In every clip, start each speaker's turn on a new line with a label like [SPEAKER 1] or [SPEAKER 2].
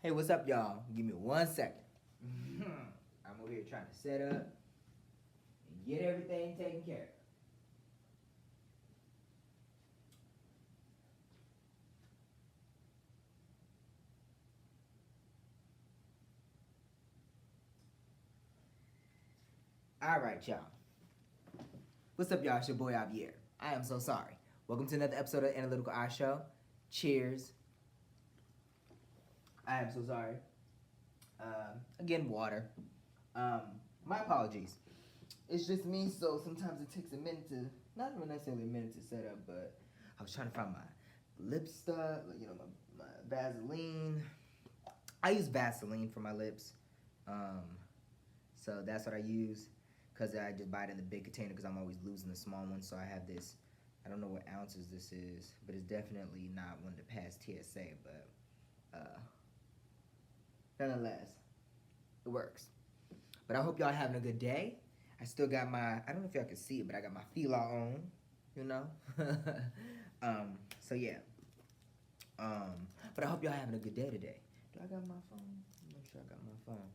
[SPEAKER 1] Hey, what's up, y'all? Give me 1 second. I'm over here trying to set up and get everything taken care of. All right, y'all. What's up, y'all? It's your boy Javier. I am so sorry. Welcome to another episode of Analytical Eye Show. Cheers. I am so sorry. Again, water. Um, my apologies. It's just me, so sometimes it takes a minute to, not even necessarily a minute to set up, but I was trying to find my lip stuff, my Vaseline. I use Vaseline for my lips. Um, so that's what I use because I just buy it in the big container because I'm always losing the small one. So I have this, I don't know what ounces this is, but it's definitely not one to pass TSA, but nonetheless, it works. But I hope y'all having a good day. I still got my, I don't know if y'all can see it, but I got my fila on, you know? So yeah. But I hope y'all having a good day today. Do I got my phone? Make sure I got my phone.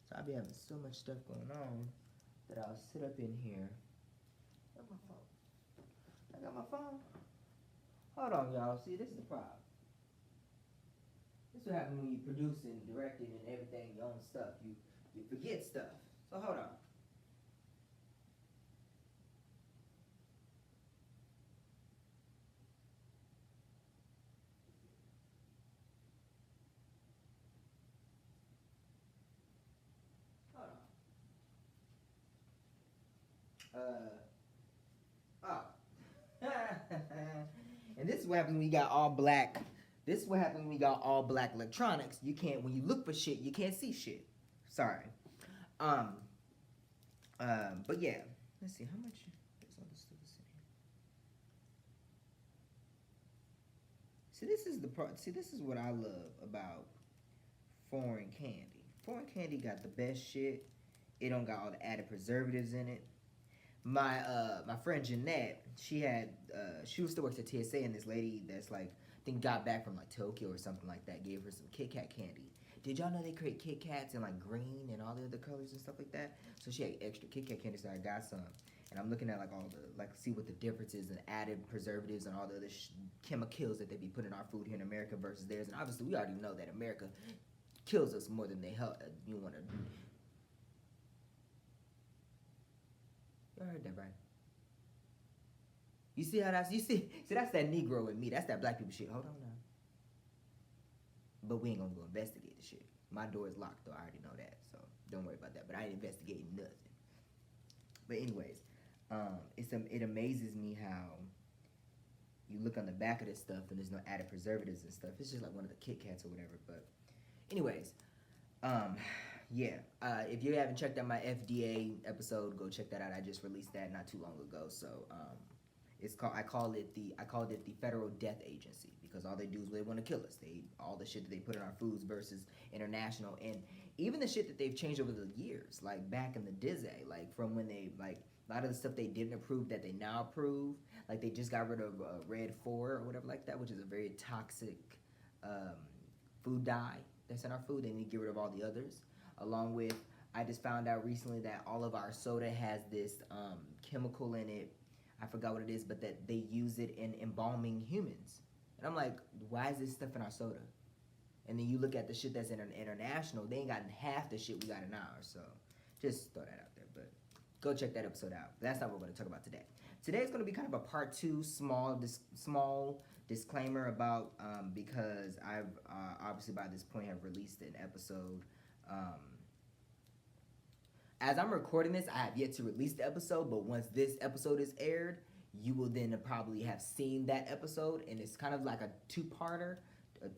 [SPEAKER 1] So I be having so much stuff going on that I'll sit up in here. Where's my phone? I got my phone. Hold on, y'all. See, this is the problem. This is what happens when you producing, directing, and everything, your own stuff. You forget stuff. So hold on. Hold on. Oh. And this is what happens when you got all black. This is what happens when you got all black electronics. You can't, when you look for shit, you can't see shit. Sorry. Um. But yeah. Let's see how much. There's all this stuff in here. See, this is the part. See, this is what I love about foreign candy. Foreign candy got the best shit. It don't got all the added preservatives in it. My friend Jeanette, she was still works at TSA, and this lady that's like, I think got back from like Tokyo or something like that, gave her some Kit Kat candy. Did y'all know they create Kit Kats in like green and all the other colors and stuff like that? So she had extra Kit Kat candy, so I got some. And I'm looking at like all the, like, see what the difference is in added preservatives and all the other chemicals that they be putting in our food here in America versus theirs. And obviously we already know that America kills us more than they help. You want to, you heard that right? You see how that's, see that's that Negro in me. That's that black people shit. Hold on now. But we ain't gonna go investigate the shit. My door is locked though. I already know that, so don't worry about that. But I ain't investigating nothing. But anyways, it amazes me how you look on the back of this stuff and there's no added preservatives and stuff. It's just like one of the Kit Kats or whatever. But anyways, um, yeah. If you haven't checked out my FDA episode, go check that out. I just released that not too long ago. So it's called, I called it the Federal Death Agency because all they do is they want to kill us. They, all the shit that they put in our foods versus international, and even the shit that they've changed over the years, like back in the Dizzy, like from when they, like, a lot of the stuff they didn't approve that they now approve. Like they just got rid of Red 4 or whatever like that, which is a very toxic um, food dye that's in our food. They need to get rid of all the others. Along with, I just found out recently that all of our soda has this chemical in it. I forgot what it is, but that they use it in embalming humans. And I'm like, why is this stuff in our soda? And then you look at the shit that's in international, they ain't got half the shit we got in ours. So just throw that out there. But go check that episode out. That's not what we're going to talk about today. Today is going to be kind of a part two, small disclaimer about, because I've obviously by this point have released an episode. As I'm recording this, I have yet to release the episode, but once this episode is aired, you will then probably have seen that episode, and it's kind of like a two-parter, a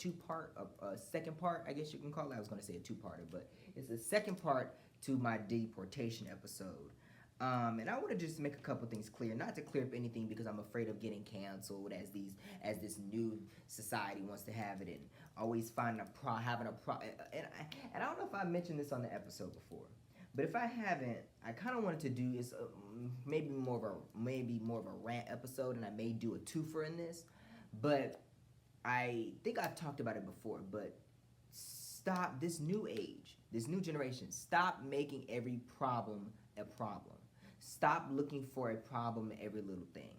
[SPEAKER 1] second part, I guess you can call it. I was going to say a two-parter, but it's the second part to my deportation episode. And I want to just make a couple things clear, not to clear up anything because I'm afraid of getting canceled as this new society wants to have it, and always finding having a and I don't know if I mentioned this on the episode before. But if I haven't, I kind of wanted to do is maybe more of a rant episode, and I may do a twofer in this. But I think I've talked about it before. But stop this new age, this new generation. Stop making every problem a problem. Stop looking for a problem in every little thing.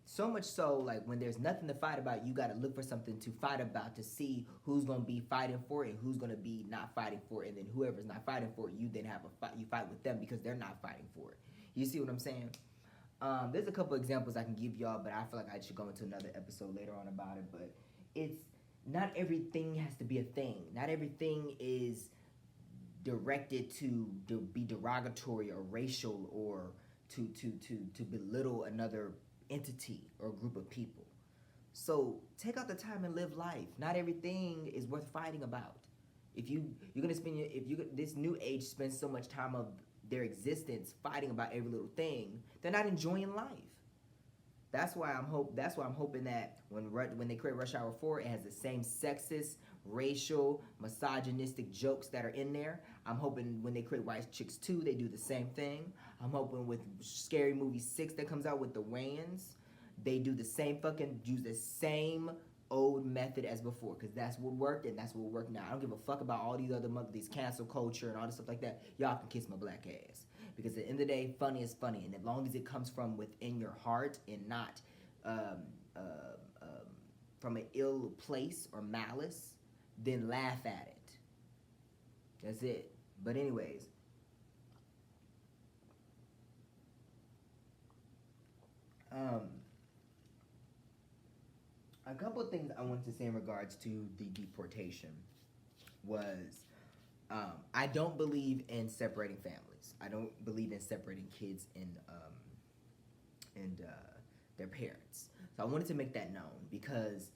[SPEAKER 1] So much so, like when there's nothing to fight about, you got to look for something to fight about to see who's gonna be fighting for it and who's gonna be not fighting for it. And then whoever's not fighting for it, you then have a fight. You fight with them because they're not fighting for it. You see what I'm saying? There's a couple examples I can give y'all, but I feel like I should go into another episode later on about it. But it's not everything has to be a thing. Not everything is directed to be derogatory or racial or to belittle another entity or group of people. So take out the time and live life. Not everything is worth fighting about. If you're gonna spend this new age spends so much time of their existence fighting about every little thing, they're not enjoying life. That's why I'm hoping that when they create Rush Hour 4, it has the same sexist, racial, misogynistic jokes that are in there. I'm hoping when they create White Chicks 2, they do the same thing. I'm hoping with Scary Movie 6 that comes out with the Wayans, they do the same use the same old method as before, because that's what worked and that's what will work now. I don't give a fuck about all these cancel culture and all this stuff like that. Y'all can kiss my black ass. Because at the end of the day, funny is funny, and as long as it comes from within your heart and not from an ill place or malice, then laugh at it. That's it. But anyways, a couple of things I wanted to say in regards to the deportation was I don't believe in separating families. I don't believe in separating kids and their parents. So I wanted to make that known because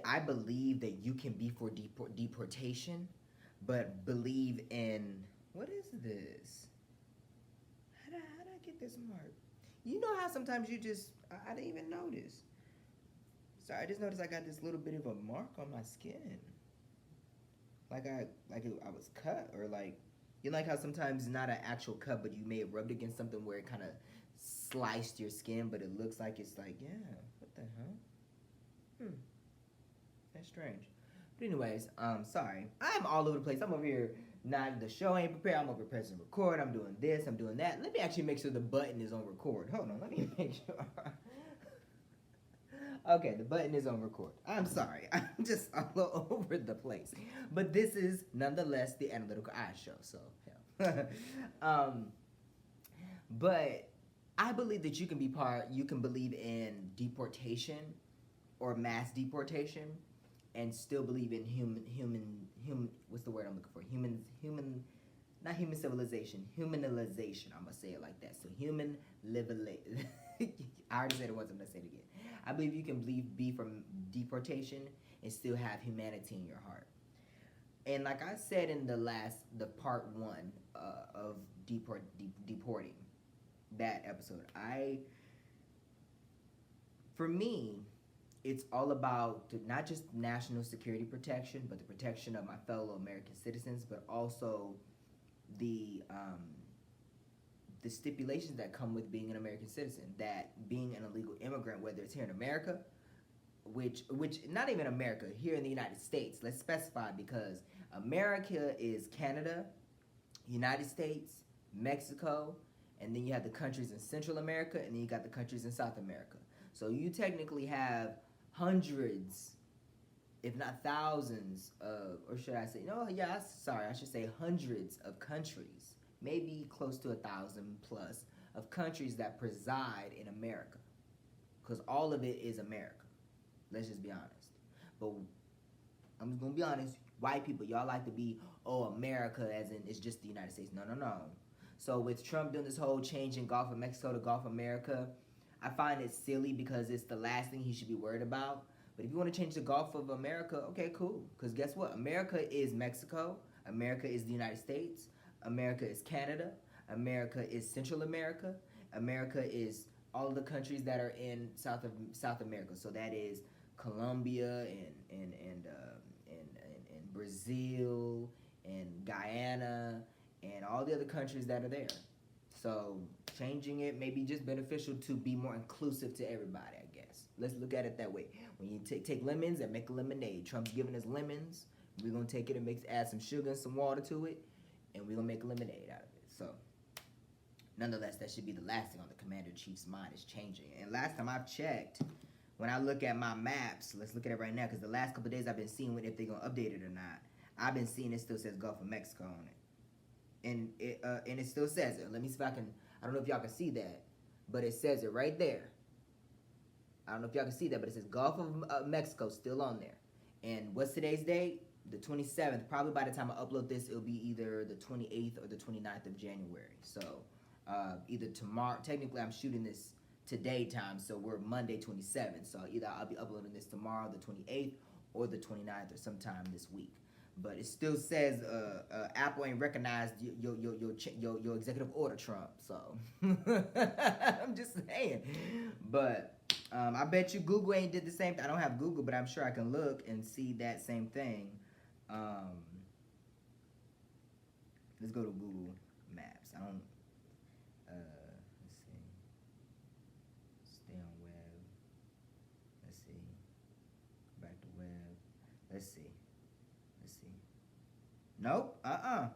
[SPEAKER 1] I believe that you can be for deportation, but believe in what is this? How did I get this mark? You know how sometimes you just I didn't even notice. Sorry, I just noticed I got this little bit of a mark on my skin. I was cut, or you know, like how sometimes it's not an actual cut, but you may have rubbed against something where it kind of sliced your skin, but it looks like it's like, yeah, what the hell? That's strange. But anyways, sorry. I'm all over the place. I'm over here, the show ain't prepared. I'm over here pressing record. I'm doing this, I'm doing that. Let me actually make sure the button is on record. Hold on, let me make sure. Okay, the button is on record. I'm sorry. I'm just all over the place. But this is nonetheless the Analytical Eye Show, so hell. But I believe that you can believe in deportation or mass deportation and still believe in human what's the word I'm looking for? Not human civilization, humanization. I'm gonna say it like that. So I already said it once, I'm gonna say it again. I believe you can be from deportation and still have humanity in your heart. And like I said in the part 1 of deporting, that episode, for me, it's all about not just national security protection, but the protection of my fellow American citizens, but also the stipulations that come with being an American citizen, that being an illegal immigrant, whether it's here in America, which not even America, here in the United States, let's specify, because America is Canada, United States, Mexico, and then you have the countries in Central America, and then you got the countries in South America. So you technically have hundreds, if not thousands or should I say, I should say hundreds of countries, maybe close to 1,000 plus of countries that preside in America, because all of it is America. Let's just be honest. But I'm just gonna be honest. White people, y'all like to be, America, as in it's just the United States. No. So with Trump doing this whole change in Gulf of Mexico to Gulf America, I find it silly because it's the last thing he should be worried about. But if you want to change the Gulf of America, okay, cool. Because guess what? America is Mexico. America is the United States. America is Canada. America is Central America. America is all of the countries that are in South America. So that is Colombia and Brazil and Guyana and all the other countries that are there. So changing it may be just beneficial to be more inclusive to everybody, I guess. lemons. Let's look at it that way. When you take lemons and make a lemonade, Trump's giving us lemons. We're gonna take it and add some sugar and some water to it, and we're gonna make a lemonade out of it. So, nonetheless, that should be the last thing on the Commander-in-Chief's mind is changing. And last time I've checked, when I look at my maps, let's look at it right now, because the last couple of days I've been seeing if they're gonna update it or not. I've been seeing it still says Gulf of Mexico on it, and it still says it. Let me see if I can. I don't know if y'all can see that, but it says it right there. I don't know if y'all can see that, but it says Gulf of Mexico still on there. And what's today's date? The 27th. Probably by the time I upload this, it'll be either the 28th or the 29th of January. So either tomorrow. Technically, I'm shooting this today time, so we're Monday 27th. So either I'll be uploading this tomorrow, the 28th, or the 29th, or sometime this week. But it still says Apple ain't recognized your executive order, Trump. So I'm just saying. But I bet you Google ain't did the same thing. I don't have Google, but I'm sure I can look and see that same thing. Let's go to Google Maps. I don't. Let's see. Stay on web. Let's see. Back to web. Let's see. Nope. I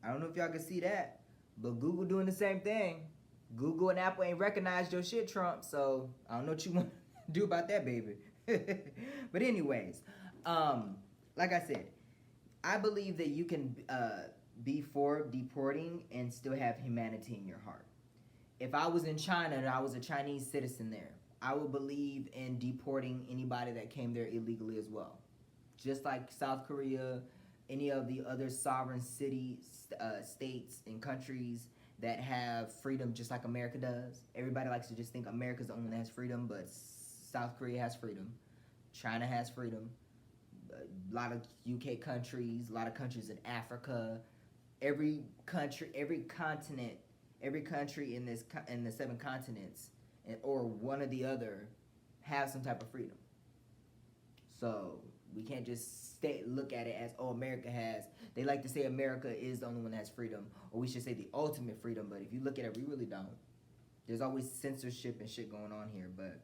[SPEAKER 1] don't know if y'all can see that, but Google doing the same thing. Google and Apple ain't recognized your shit, Trump. So I don't know what you want to do about that, baby. But anyways, like I said, I believe that you can be for deporting and still have humanity in your heart. If I was in China and I was a Chinese citizen there, I would believe in deporting anybody that came there illegally as well. Just like South Korea, any of the other sovereign cities, states, and countries that have freedom just like America does. Everybody likes to just think America's the only one that has freedom, but South Korea has freedom. China has freedom. A lot of UK countries, a lot of countries in Africa. Every country, every continent, every country in the 7 continents, or one or the other, have some type of freedom. So we can't just look at it as, oh, America has. They like to say America is the only one that has freedom, or we should say the ultimate freedom. But if you look at it, we really don't. There's always censorship and shit going on here. But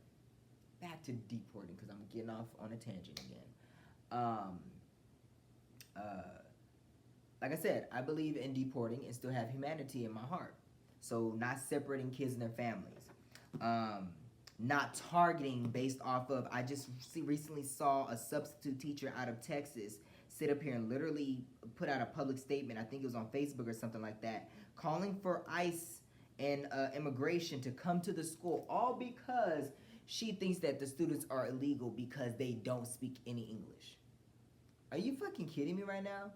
[SPEAKER 1] back to deporting, because I'm getting off on a tangent again. Like I said, I believe in deporting and still have humanity in my heart. So not separating kids and their families. Not targeting based off of, I just recently saw a substitute teacher out of Texas sit up here and literally put out a public statement, I think it was on Facebook or something like that, calling for ICE and immigration to come to the school, all because she thinks that the students are illegal because they don't speak any English. Are you fucking kidding me right now?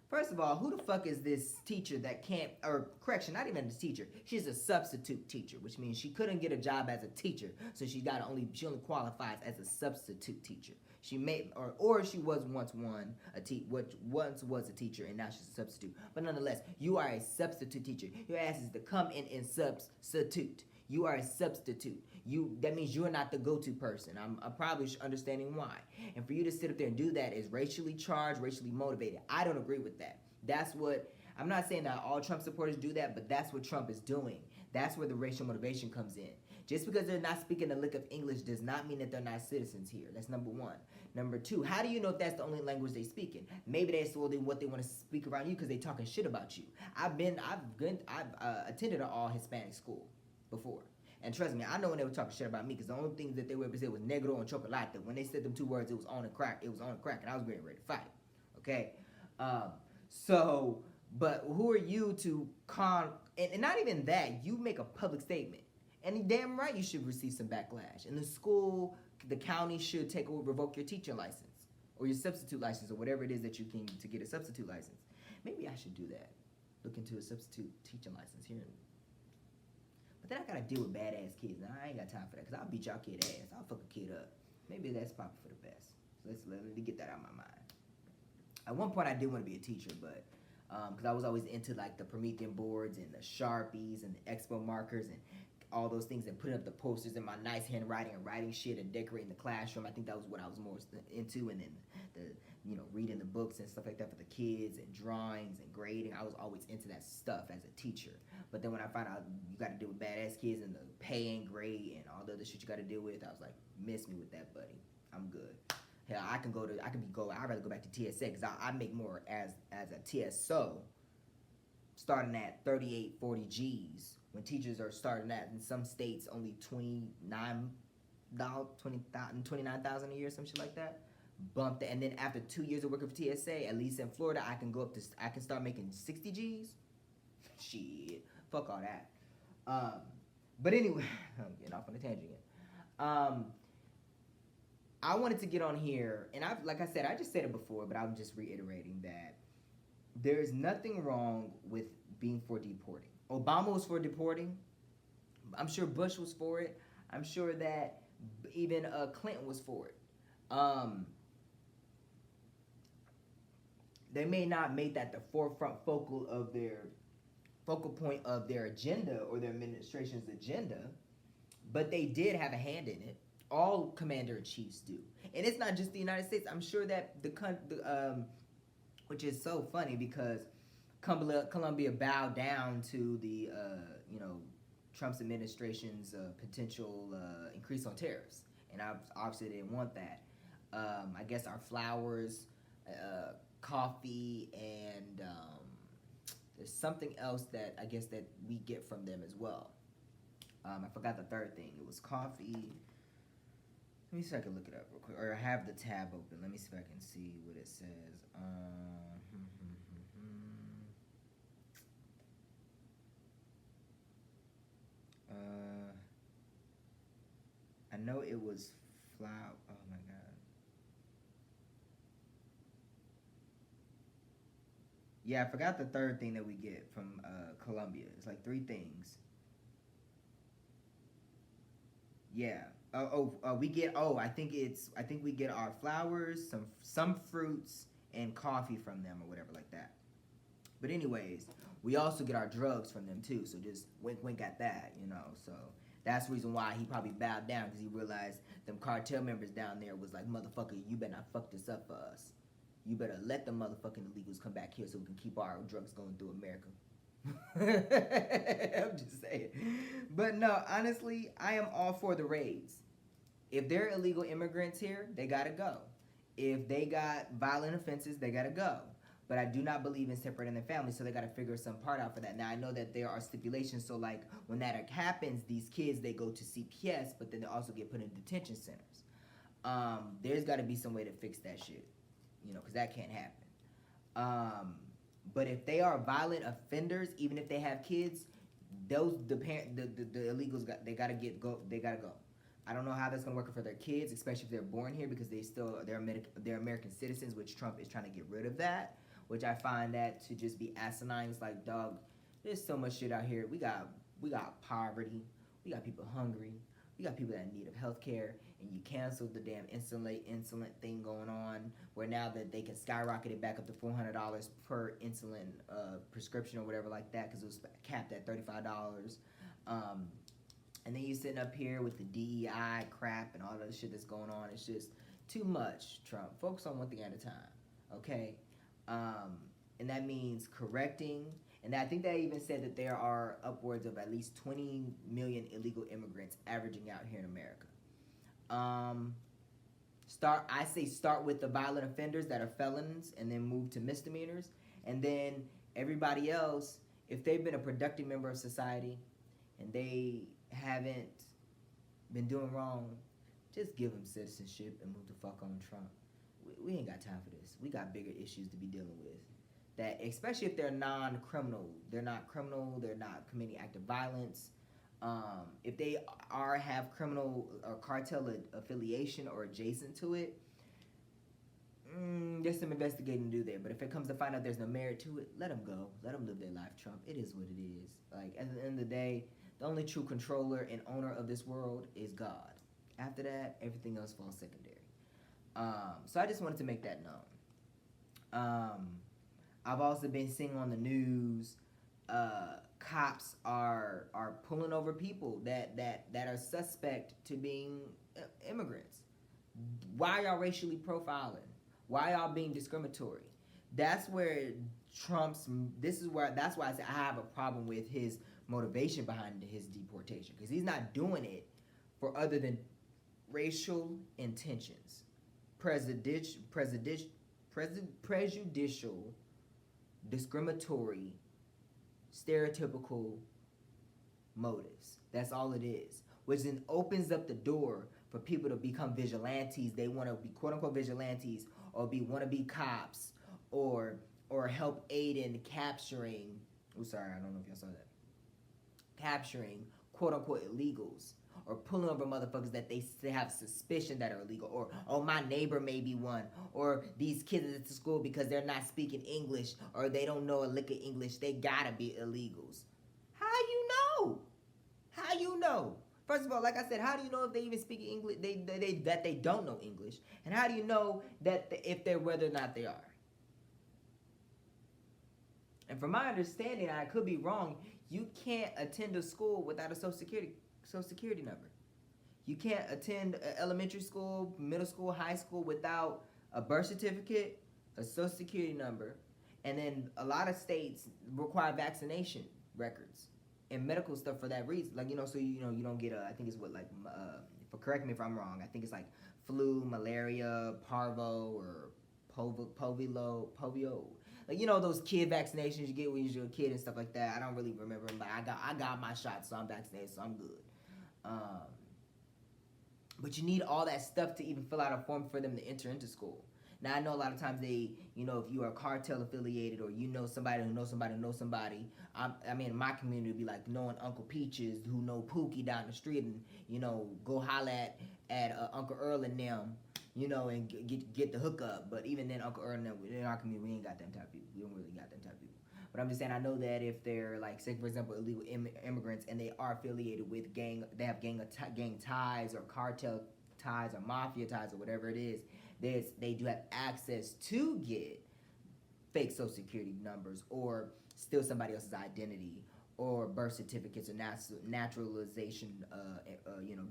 [SPEAKER 1] First of all, who the fuck is this teacher that can't, or correction, not even a teacher. She's a substitute teacher, which means she couldn't get a job as a teacher, so she only qualifies as a substitute teacher. She may, or she was once was a teacher and now she's a substitute. But nonetheless, you are a substitute teacher. Your ass is to come in and substitute. You are a substitute. That means you're not the go-to person. I'm probably understanding why. And for you to sit up there and do that is racially charged, racially motivated. I don't agree with that. I'm not saying that all Trump supporters do that, but that's what Trump is doing. That's where the racial motivation comes in. Just because they're not speaking a lick of English does not mean that they're not citizens here. That's number one. Number two, how do you know if that's the only language they speak in? Maybe that's what they want to speak around you because they talking shit about you. I've attended an all Hispanic school before. And trust me, I know when they were talking shit about me because the only things that they would ever say was negro and chocolate. When they said them 2 words, it was on and crack. It was on and crack, and I was getting ready to fight. Okay? But who are you to and not even that, you make a public statement. And damn right you should receive some backlash. And the school, the county should revoke your teacher license or your substitute license or whatever it is that you can to get a substitute license. Maybe I should do that. Look into a substitute teaching license here. But then I gotta deal with badass kids. Now I ain't got time for that because I'll beat y'all kid ass. I'll fuck a kid up. Maybe that's probably for the best. So let me get that out of my mind. At one point I did want to be a teacher, but because I was always into like the Promethean boards and the Sharpies and the Expo markers and all those things and putting up the posters in my nice handwriting and writing shit and decorating the classroom. I think that was what I was more into. And then the reading the books and stuff like that for the kids and drawings and grading. I was always into that stuff as a teacher. But then when I found out you got to deal with badass kids and the pay and grade and all the other shit you got to deal with, I was like, miss me with that, buddy. I'm good. Hell, I'd rather go back to TSA because I make more as a TSO starting at 38, 40 G's when teachers are starting at, in some states, only $29,000 a year, some shit like that. Bumped it, and then after 2 years of working for TSA, at least in Florida, I can start making 60 G's. Shit, fuck all that. But anyway, I'm getting off on a tangent again. I wanted to get on here, and like I said, I just said it before, but I'm just reiterating that there's nothing wrong with being for deporting. Obama was for deporting. I'm sure Bush was for it. I'm sure that even Clinton was for it. They may not make that the forefront focal point of their agenda or their administration's agenda, but they did have a hand in it. All commander-in-chiefs do, and it's not just the United States. I'm sure that which is so funny because Colombia bowed down to the Trump's administration's potential increase on tariffs, and obviously they didn't want that. I guess our flowers, coffee, and there's something else that I guess that we get from them as well. I forgot the third thing. It was coffee. Let me see if I can look it up real quick, or I have the tab open. Let me see if I can see what it says. I know it was flour. Oh my god. Yeah, I forgot the third thing that we get from Colombia. It's like 3 things. Yeah. We get. I think we get our flowers, some fruits, and coffee from them, or whatever like that. But anyways, we also get our drugs from them too. So just wink, wink at that, So that's the reason why he probably bowed down, because he realized them cartel members down there was like, motherfucker, you better not fuck this up for us. You better let the motherfucking illegals come back here so we can keep our drugs going through America. I'm just saying. But no, honestly, I am all for the raids. If they're illegal immigrants here, they gotta go. If they got violent offenses, they gotta go. But I do not believe in separating their families, so they gotta figure some part out for that. Now, I know that there are stipulations, so like when that happens, these kids, they go to CPS, but then they also get put in detention centers. There's gotta be some way to fix that shit, because that can't happen. But if they are violent offenders, even if they have kids, the illegals they gotta go. I don't know how that's gonna work for their kids, especially if they're born here, because they're American citizens, which Trump is trying to get rid of that. Which I find that to just be asinine. It's like, dog, there's so much shit out here. We got poverty. We got people hungry. We got people that are in need of health care, and you canceled the damn insulin thing going on, where now that they can skyrocket it back up to $400 per insulin prescription or whatever like that, because it was capped at $35. And then you sitting up here with the DEI crap and all that shit that's going on. It's just too much, Trump. Focus on one thing at a time, okay? And that means correcting. And I think they even said that there are upwards of at least 20 million illegal immigrants averaging out here in America. Start with the violent offenders that are felons, and then move to misdemeanors. And then everybody else, if they've been a productive member of society and they haven't been doing wrong, just give them citizenship and move the fuck on, Trump. We ain't got time for this. We got bigger issues to be dealing with. That, especially if they're non-criminal. They're not criminal. They're not committing active violence. If they have criminal or cartel affiliation or adjacent to it, there's some investigating to do there. But if it comes to find out there's no merit to it, let them go. Let them live their life, Trump. It is what it is. Like, at the end of the day, the only true controller and owner of this world is God. After that, everything else falls secondary. So I just wanted to make that known. I've also been seeing on the news, cops are pulling over people that are suspect to being immigrants. Why y'all racially profiling? Why y'all being discriminatory? That's where Trump's. This is where. That's why I say I have a problem with his motivation behind his deportation, because he's not doing it for other than racial intentions, prejudicial, discriminatory, stereotypical motives. That's all it is. Which then opens up the door for people to become vigilantes. They want to be quote unquote vigilantes, or want to be cops, or help aid in capturing. Oh, sorry, I don't know if y'all saw that. Capturing quote unquote illegals, or pulling over motherfuckers that they have suspicion that are illegal, or oh, my neighbor may be one, or these kids at the school, because they're not speaking English or they don't know a lick of English, they gotta be illegals. How you know? How you know? First of all, like I said, how do you know if they even speak English? That they don't know English, and how do you know that if they're whether or not they are? And from my understanding, I could be wrong. You can't attend a school without a social security number. You can't attend elementary school, middle school, high school without a birth certificate, a social security number, and then a lot of states require vaccination records and medical stuff for that reason. Like, so you don't get I think it's what, like, correct me if I'm wrong, I think it's like flu, malaria, parvo, or polio. Like, those kid vaccinations you get when you're a kid and stuff like that. I don't really remember them, but I got my shot, so I'm vaccinated, so I'm good. But you need all that stuff to even fill out a form for them to enter into school. Now, I know a lot of times they, if you are cartel affiliated, or somebody who knows somebody who knows somebody. I mean, in my community, it'd be like knowing Uncle Peaches who know Pookie down the street, and, go holla at Uncle Earl and them, and get the hookup. But even then, Uncle Earl and them, in our community, we ain't got them type of people. We don't really got them type of people. But I'm just saying, I know that if they're, like, say, for example, illegal immigrants, and they are affiliated with they have gang ties, or cartel ties, or mafia ties, or whatever it is, they do have access to get fake social security numbers, or steal somebody else's identity, or birth certificates, or naturalization,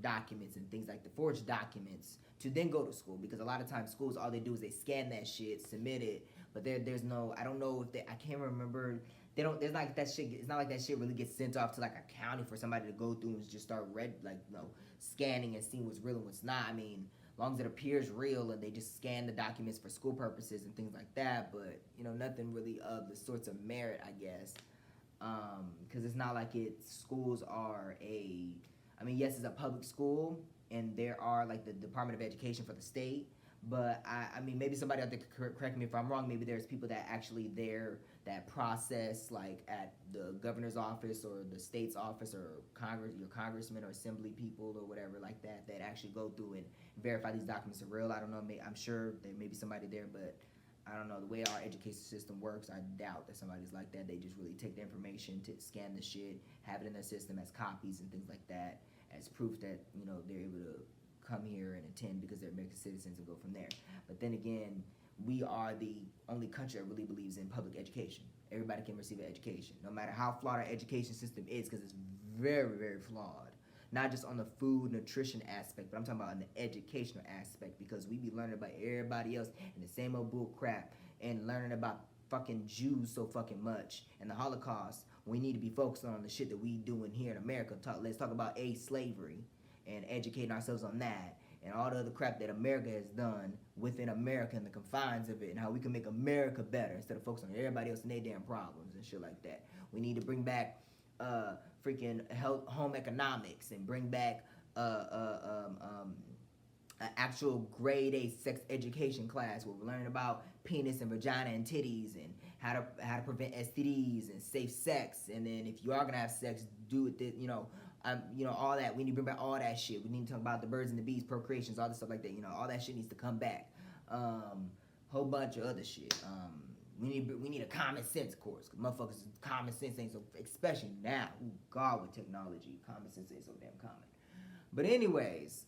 [SPEAKER 1] documents, and things like the forged documents, to then go to school. Because a lot of times schools, all they do is they scan that shit, submit it, but there's no, I don't know if I can't remember. They don't. There's like that shit. It's not like that shit really gets sent off to like a county for somebody to go through and just start scanning and seeing what's real and what's not. I mean, as long as it appears real, and they just scan the documents for school purposes and things like that. But nothing really of the sorts of merit, I guess. Because it's not like schools are I mean, yes, it's a public school, and there are like the Department of Education for the state, but I mean, maybe somebody out there could correct me if I'm wrong. Maybe there's people that actually that process, like at the governor's office or the state's office, or your congressman or assembly people or whatever like that actually go through and verify these documents are real. I don't know. I'm sure there may be somebody there, but I don't know, the way our education system works, I doubt that somebody's like that. They just really take the information, to scan the shit, have it in their system as copies and things like that, as proof that, they're able to come here and attend because they're American citizens, and go from there. But then again, we are the only country that really believes in public education. Everybody can receive an education, no matter how flawed our education system is, because it's very, very flawed. Not just on the food, nutrition aspect, but I'm talking about on the educational aspect, because we be learning about everybody else and the same old bull crap, and learning about fucking Jews so fucking much, and the Holocaust. We need to be focused on the shit that we doing here in America. Let's talk about slavery, and educating ourselves on that, and all the other crap that America has done within America and the confines of it, and how we can make America better instead of focusing on everybody else and their damn problems and shit like that. We need to bring back freaking home economics, and bring back an actual grade A sex education class where we're learning about penis and vagina and titties, and how to prevent STDs and safe sex. And then if you are gonna have sex, do it, all that. We need to bring back all that shit. We need to talk about the birds and the bees, procreations, all this stuff like that. All that shit needs to come back. Whole bunch of other shit. We need a common sense course. Cause motherfuckers, common sense ain't so, especially now. Ooh, God, with technology, common sense ain't so damn common. But anyways,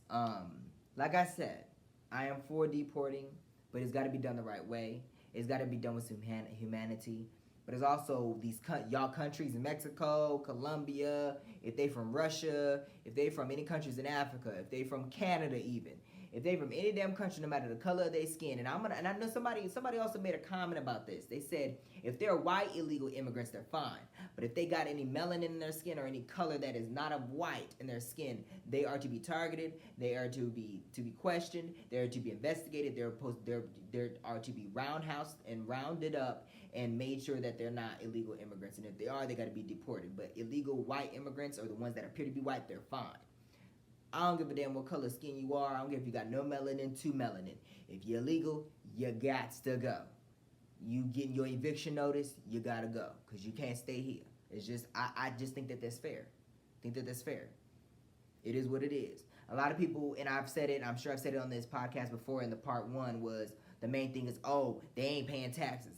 [SPEAKER 1] like I said, I am for deporting, but it's got to be done the right way. It's got to be done with some humanity. But there's also these y'all countries in Mexico, Colombia, if they from Russia, if they from any countries in Africa, if they from Canada even, if they from any damn country, no matter the color of their skin, and I know somebody also made a comment about this. They said if they're white illegal immigrants, they're fine. But if they got any melanin in their skin or any color that is not of white in their skin, they are to be targeted. They are to be questioned. They are to be investigated. They are to be roundhoused and rounded up and made sure that they're not illegal immigrants. And if they are, they got to be deported. But illegal white immigrants, or the ones that appear to be white, they're fine. I don't give a damn what color skin you are. I don't care if you got no melanin, to melanin. If you're illegal, you got to go. You getting your eviction notice, you gotta go, because you can't stay here. It's just, I just think that that's fair. It is what it is. A lot of people, and I've said it, I'm sure I've said it on this podcast before in the part one, was the main thing is, oh, they ain't paying taxes.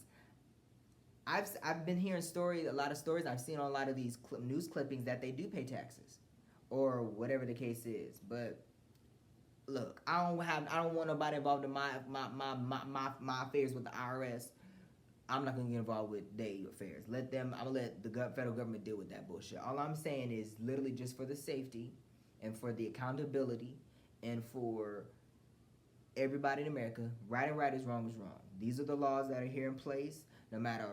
[SPEAKER 1] I've been hearing a lot of stories. I've seen on a lot of these news clippings that they do pay taxes, or whatever the case is. But look, I don't want nobody involved in my affairs with the IRS. I'm not gonna get involved with their affairs. I'm gonna let the federal government deal with that bullshit. All I'm saying is literally just for the safety and for the accountability and for everybody in America, right and right is wrong is wrong. These are the laws that are here in place. No matter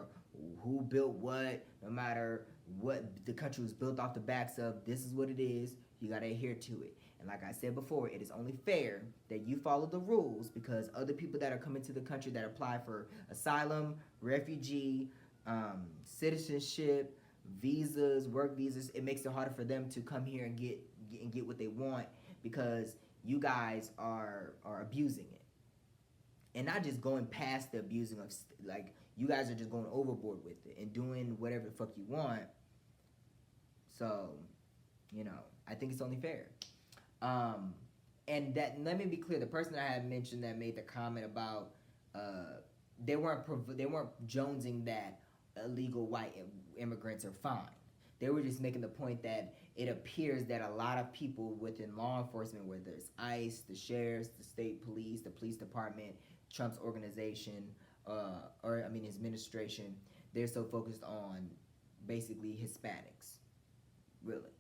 [SPEAKER 1] who built what, no matter what the country was built off the backs of, this is what it is. You gotta adhere to it. And like I said before, it is only fair that you follow the rules, because other people that are coming to the country that apply for asylum, refugee, citizenship, visas, work visas, it makes it harder for them to come here and get what they want, because you guys are abusing it. And not just going past the abusing of, like, you guys are just going overboard with it and doing whatever the fuck you want. So, I think it's only fair. And that, let me be clear, the person I had mentioned that made the comment about they weren't jonesing that illegal white immigrants are fine. They were just making the point that it appears that a lot of people within law enforcement, whether it's ICE, the sheriffs, the state police, the police department, Trump's organization, his administration, they're so focused on basically Hispanics, really.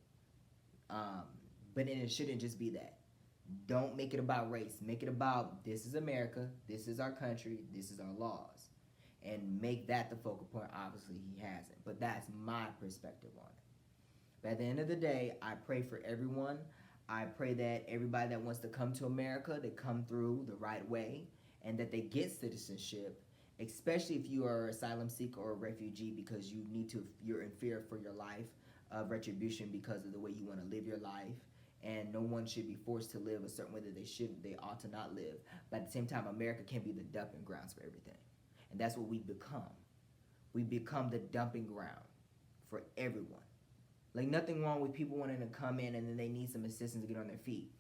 [SPEAKER 1] But then it shouldn't just be that. Don't make it about race. Make it about, this is America, this is our country, this is our laws. And make that the focal point. Obviously, he hasn't. But that's my perspective on it. But at the end of the day, I pray for everyone. I pray that everybody that wants to come to America, they come through the right way, and that they get citizenship, especially if you are an asylum seeker or a refugee, because you're in fear for your life of retribution because of the way you want to live your life. And no one should be forced to live a certain way that they ought to not live. But at the same time, America can't be the dumping grounds for everything. And that's what we become. We become the dumping ground for everyone. Like, nothing wrong with people wanting to come in and then they need some assistance to get on their feet.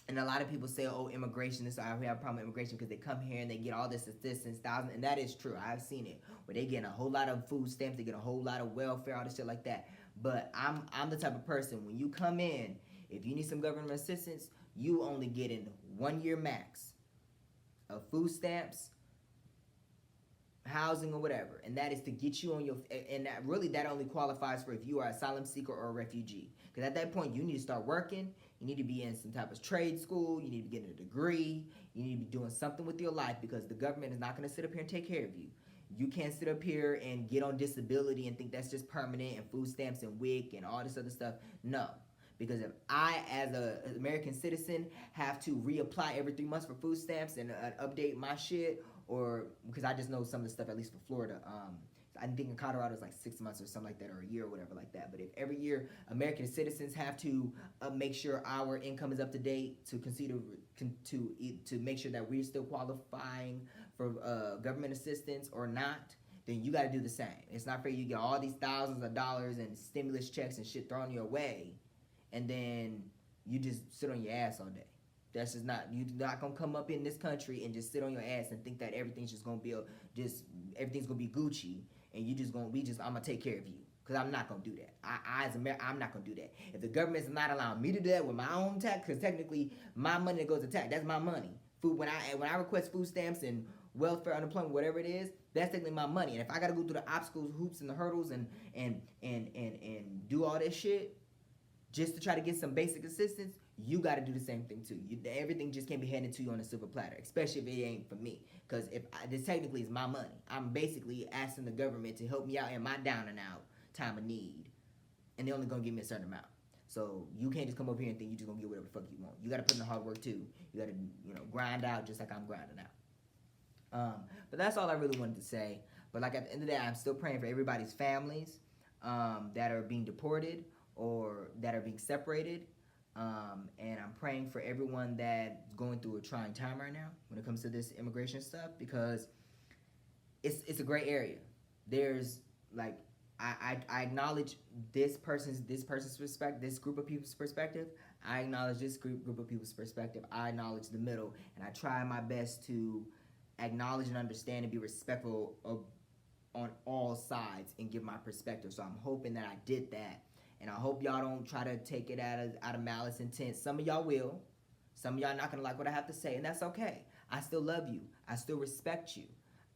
[SPEAKER 1] And a lot of people say, oh, immigration, we have a problem with immigration because they come here and they get all this assistance, thousands, and that is true. I've seen it, where they get a whole lot of food stamps, they get a whole lot of welfare, all this shit like that. But I'm the type of person, when you come in, if you need some government assistance, you only get in 1 year max of food stamps, housing, or whatever, and that is to get you on your, and that only qualifies for if you are an asylum seeker or a refugee, because at that point you need to start working, you need to be in some type of trade school, you need to be getting a degree, you need to be doing something with your life, because the government is not going to sit up here and take care of you. You can't sit up here and get on disability and think that's just permanent, and food stamps and WIC and all this other stuff. No. Because if I, as an American citizen, have to reapply every 3 months for food stamps and update my shit, or because I just know some of the stuff, at least for Florida, I think in Colorado it's like 6 months or something like that, or a year or whatever like that. But if every year American citizens have to make sure our income is up to date to make sure that we're still qualifying for government assistance or not, then you got to do the same. It's not fair you get all these thousands of dollars and stimulus checks and shit thrown your way, and then you just sit on your ass all day. That's just not, you're not gonna come up in this country and just sit on your ass and think that everything's just gonna be everything's gonna be Gucci, and I'm gonna take care of you. Because I'm not gonna do that. I'm not gonna do that. If the government's not allowing me to do that with my own tax, because technically my money that goes to tax, that's my money. Food, when I request food stamps and welfare, unemployment, whatever it is, that's technically my money. And if I gotta go through the obstacles, hoops, and the hurdles and do all this shit just to try to get some basic assistance, you got to do the same thing too. Everything just can't be handed to you on a silver platter, especially if it ain't for me. Because this technically is my money, I'm basically asking the government to help me out in my down and out time of need, and they're only gonna give me a certain amount. So you can't just come over here and think you just gonna get whatever the fuck you want. You got to put in the hard work too. You got to grind out just like I'm grinding out. But that's all I really wanted to say. But like at the end of the day, I'm still praying for everybody's families that are being deported or that are being separated. And I'm praying for everyone that's going through a trying time right now when it comes to this immigration stuff, because it's a gray area. There's like I acknowledge this person's perspective, this group of people's perspective. I acknowledge this group of people's perspective. I acknowledge the middle, and I try my best to acknowledge and understand and be respectful of on all sides and give my perspective. So I'm hoping that I did that, and I hope y'all don't try to take it out of malice intent. Some of y'all will. Some of y'all not gonna like what I have to say, and that's okay. I still love you. I still respect you.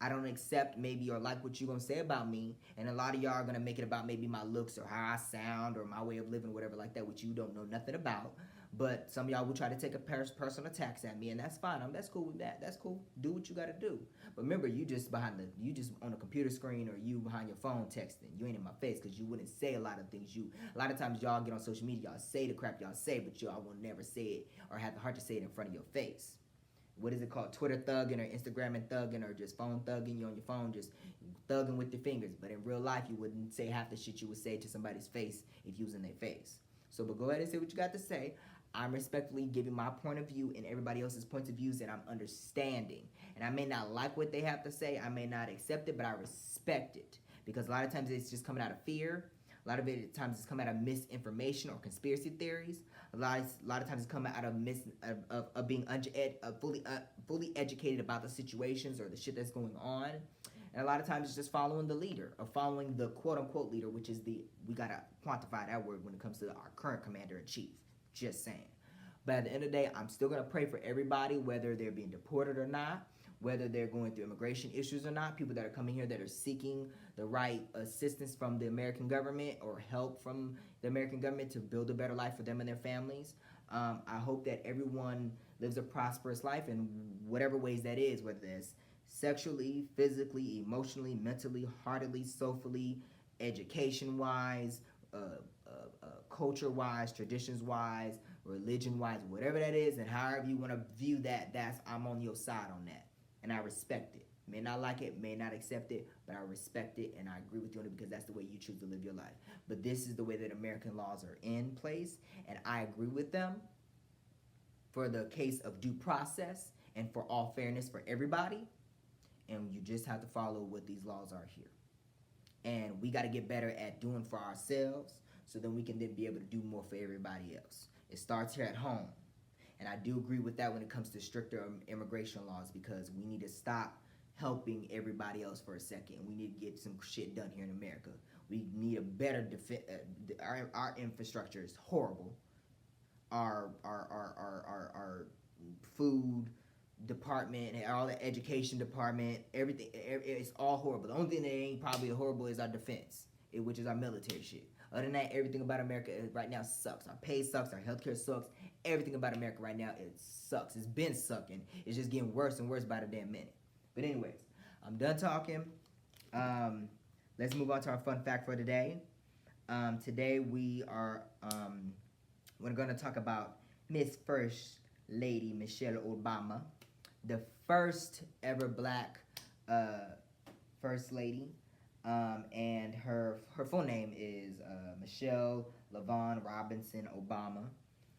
[SPEAKER 1] I don't accept maybe or like what you're gonna say about me, and a lot of y'all are gonna make it about maybe my looks or how I sound or my way of living or whatever like that, which you don't know nothing about. But some of y'all will try to take a personal attacks at me, and that's fine. That's cool with that. That's cool. Do what you gotta do. But remember, you just on a computer screen or you behind your phone texting. You ain't in my face because you wouldn't say a lot of things. A lot of times y'all get on social media, y'all say the crap y'all say, but y'all will never say it or have the heart to say it in front of your face. What is it called? Twitter thugging or Instagram and thugging or just phone thugging. You on your phone just thugging with your fingers. But in real life, you wouldn't say half the shit you would say to somebody's face if you was in their face. So, but go ahead and say what you got to say. I'm respectfully giving my point of view and everybody else's points of views, and I'm understanding. And I may not like what they have to say. I may not accept it, but I respect it. Because a lot of times it's just coming out of fear. A lot of times it's coming out of misinformation or conspiracy theories. A lot of times it's coming out of being fully educated about the situations or the shit that's going on. And a lot of times it's just following the leader or following the quote-unquote leader, which is we got to quantify that word when it comes to our current commander-in-chief. Just saying. But at the end of the day, I'm still going to pray for everybody, whether they're being deported or not, whether they're going through immigration issues or not, people that are coming here that are seeking the right assistance from the American government or help from the American government to build a better life for them and their families. I hope that everyone lives a prosperous life in whatever ways that is, whether it's sexually, physically, emotionally, mentally, heartily, soulfully, education-wise, culture-wise, traditions-wise, religion-wise, whatever that is, and however you want to view that, I'm on your side on that, and I respect it. May not like it, may not accept it, but I respect it, and I agree with you on it because that's the way you choose to live your life. But this is the way that American laws are in place, and I agree with them for the case of due process and for all fairness for everybody, and you just have to follow what these laws are here. And we got to get better at doing for ourselves so then we can then be able to do more for everybody else. It starts here at home. And I do agree with that when it comes to stricter immigration laws, because we need to stop helping everybody else for a second. We need to get some shit done here in America. We need a better defense. Our infrastructure is horrible. Our food department and all the education department, everything, it's all horrible. The only thing that ain't probably horrible is our defense, which is our military shit. Other than that, everything about America right now sucks. Our pay sucks, our healthcare sucks. Everything about America right now, it sucks. It's been sucking. It's just getting worse and worse by the damn minute. But anyways, I'm done talking. Let's move on to our fun fact for today. Today we're going to talk about Miss First Lady Michelle Obama, the first ever black First Lady. And her full name is Michelle LaVaughn Robinson Obama.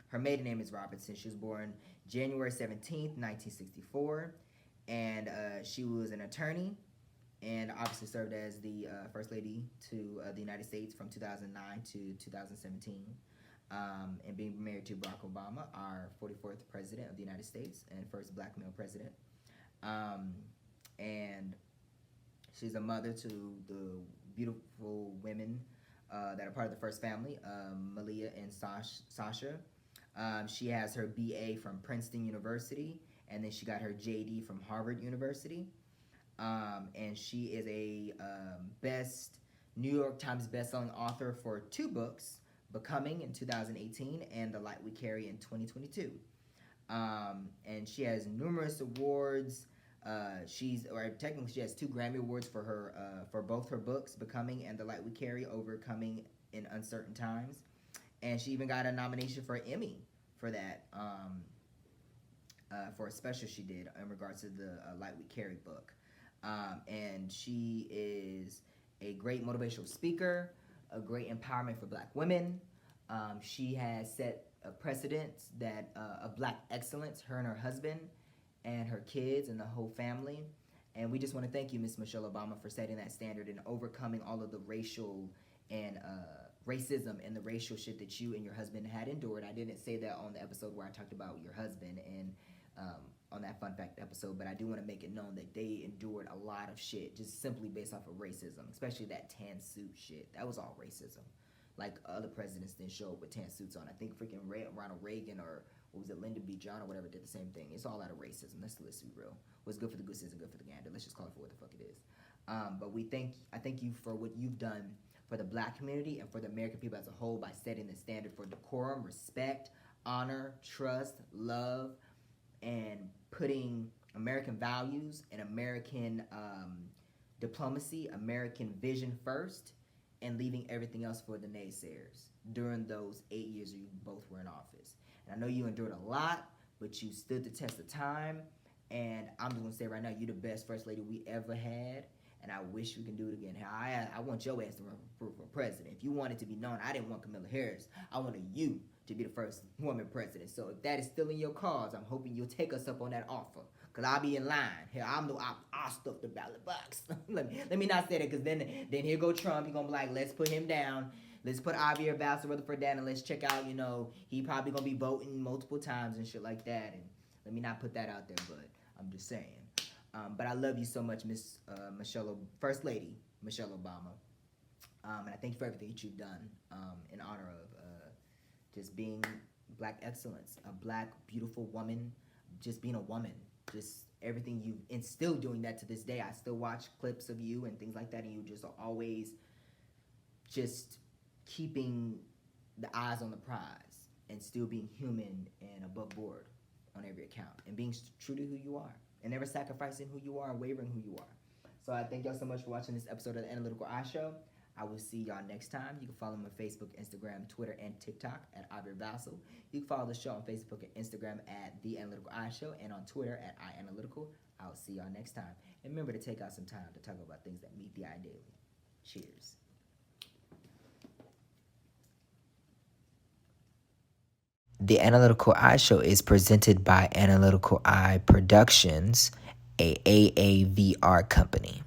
[SPEAKER 1] Her maiden name is Robinson. She was born January 17th, 1964. And she was an attorney and obviously served as the First Lady to the United States from 2009 to 2017. And being married to Barack Obama, our 44th President of the United States and first black male president. And she's a mother to the beautiful women that are part of the first family, Malia and Sasha. She has her BA from Princeton University, and then she got her JD from Harvard University. And she is a New York Times bestselling author for 2 books, Becoming in 2018 and The Light We Carry in 2022. And she has numerous awards. Technically, she has 2 Grammy Awards for her for both her books, Becoming and The Light We Carry, Overcoming in Uncertain Times. And she even got a nomination for an Emmy for that, for a special she did in regards to the Light We Carry book. And she is a great motivational speaker, a great empowerment for Black women. She has set a precedent that of Black excellence, her and her husband and her kids and the whole family. And we just want to thank you, Miss Michelle Obama, for setting that standard and overcoming all of the racial and racism and the racial shit that you and your husband had endured. I didn't say that on the episode where I talked about your husband and on that fun fact episode, but I do want to make it known that they endured a lot of shit just simply based off of racism, especially that tan suit shit. That was all racism. Like, other presidents didn't show up with tan suits on. I think freaking Ronald Reagan or what was it, Lyndon B. Johnson or whatever did the same thing. It's all out of racism. Let's be real. What's good for the goose isn't good for the gander. Let's just call it for what the fuck it is. But I thank you for what you've done for the Black community and for the American people as a whole by setting the standard for decorum, respect, honor, trust, love, and putting American values and American diplomacy, American vision first, and leaving everything else for the naysayers during those 8 years you both were in office. And I know you endured a lot, but you stood the test of time. And I'm just gonna say right now, you're the best first lady we ever had. And I wish we can do it again. I want your ass to run for president. If you wanted to be known, I didn't want Kamala Harris. I wanted you to be the first woman president. So if that is still in your cause, I'm hoping you'll take us up on that offer. Cause I'll be in line. Here, I'll stuff the ballot box. let me not say that, cause then here go Trump. He gonna be like, let's put him down. Let's put Javier Rutherford down, and let's check out. He probably gonna be voting multiple times and shit like that. And let me not put that out there, but I'm just saying. But I love you so much, Miss First Lady Michelle Obama. And I thank you for everything that you've done in honor of just being Black excellence, a Black beautiful woman, just being a woman, just everything you, and still doing that to this day. I still watch clips of you and things like that, and you just are always just keeping the eyes on the prize and still being human and above board on every account and being true to who you are and never sacrificing who you are and wavering who you are. So I thank y'all so much for watching this episode of the Analytical Eye Show. I will see y'all next time. You can follow me on Facebook, Instagram, Twitter, and TikTok at Javier Vassal. You can follow the show on Facebook and Instagram at The Analytical Eye Show and on Twitter at iAnalytical. I'll see y'all next time. And remember to take out some time to talk about things that meet the eye daily. Cheers. The Analytical Eye Show is presented by Analytical Eye Productions, a AAVR company.